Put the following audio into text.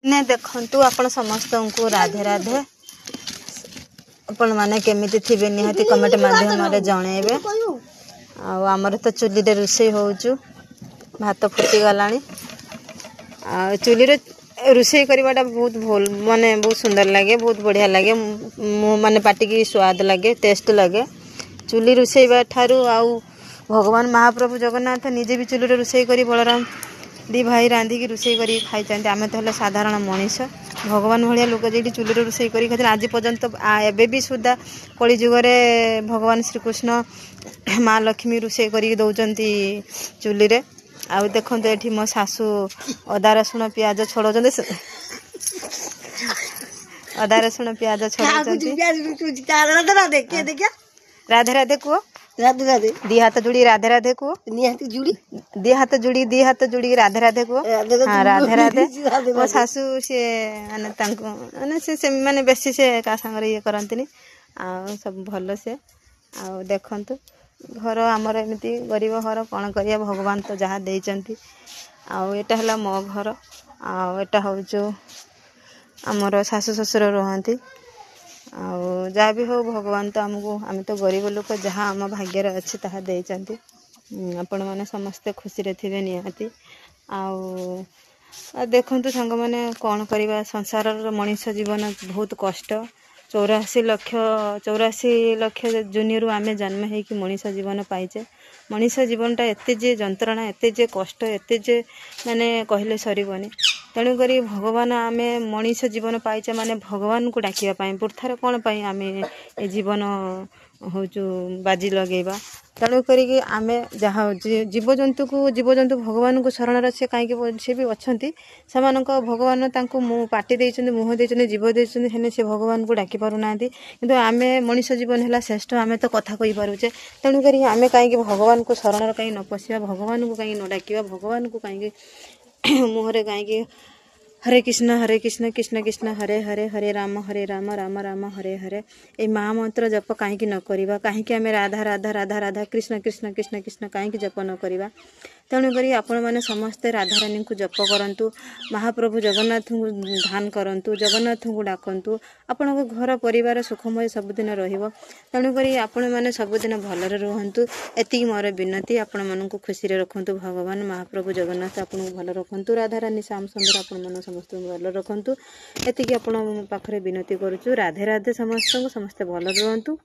ने देखंतु आपण समस्त को राधे राधे आपण माने केमिति थिबे निहाती कमेंट माध्यम रे जणेबे। आ हमर तो चुली रे रुसई होउचु भात फुटी गलानी। आ चुली रे रुसई करवाटा बहुत भल माने बहुत सुंदर लगे, बहुत बढ़िया लगे, माने पाटी की स्वाद लगे, टेस्ट लगे। चुली रुसईबा ठारू आउ भगवान महाप्रभु जगन्नाथ निजे भी चुली रे रुसई करी बलराम दी भाई रांधी की रुसई करी खाई चाहते। आम तो साधारण मनीष भगवान भाया लोक जी चुली रे रुसई करी खाते आज पर्यंत एबे भी सुधा कली जुगरे भगवान श्रीकृष्ण माँ लक्ष्मी रुसई करी दौरान चुली रे। आउ देखते ये मो सासू अदा रसुण पियाज छोड़ अदा रसुण पियाज छोड़ राधे राधे कह राधे राधे दी हाथ जुड़ी राधे राधे को निहाती जुड़ी दी हाथ जुड़ी राधे राधे को हाँ राधे राधे मो सासू सी माने माने से माने बेसी से का संग ये करंतनी आ सब भल से आ देखंतु घर आमर एमती गरीब घर कौन करिया भगवान तो जहाँ देइचंती। आ एटा हला मो घर आ एटा होचो आमर सासू ससुर रहंती। आउ जहाँ भी हो भगवान तो आमको आम तो गरीब लोक जहाँ आम भाग्य अच्छी ताहा देइचंती। आपण माने समस्ते खुशी रे थिबे निहाती। आउ देखंतु संग माने कौन करिबा संसार मनीष जीवन बहुत कष्ट। 84 लक्ष जुनियरु आमे जन्म है कि मनीष जीवन पाइचे। मनीष जीवनटा एते जे जंत्रणा एते जे कष्ट एते जे माने कहले सरीबनी। तेणु करी भगवान आमे मनीष जीवन पाइचे माने भगवान को डाकिया पाई पुरथार कौन पाई आमे ए जीवन होचु बाजी लगेबा। तेणु करी आमे जहाँ जीवजंतु भगवान को शरण रखे कहीं से भी अच्छी से भगवान तांको पाटी देइछन्ति मुह देइछन्ति जीव देइछन्ति हेने से भगवान को डाकी पारु नांती। किंतु आमे मनीष जीवन है श्रेष्ठ आमे तो कथा कहि पारुचे। तेणु करी आमे कहीं भगवान को शरण कहीं न पशिया भगवान को कहीं न डाकिया भगवान को कहीं मुहरे कहीं हरे कृष्ण कृष्ण कृष्ण हरे हरे हरे राम राम राम हरे हरे ए महामंत्र जप कहीं न करिबा। कहीं आमे राधा राधा राधा राधा कृष्ण कृष्ण कृष्ण कृष्ण कहीं जप न करिबा। तेणु करी आपण माने समस्ते राधा रानी को जप करंतु महाप्रभु जगन्नाथ को ध्यान करंतु जगन्नाथ को डाकंतु आपण घर परिवार सुखमय सबुदिन रहिबो। तेणु करी आपण माने सबुदिन भलरे रहंतु एति मोर विनती। आपण मन को खुशी रे रखंतु भगवान महाप्रभु जगन्नाथ आपण को भल रखंतु राधा रानी श्याम सुंदर आपण मन समस्त भल रखंतु एति आपण पाखरे विनती करूछु। राधे राधे समस्त भल रहंतु।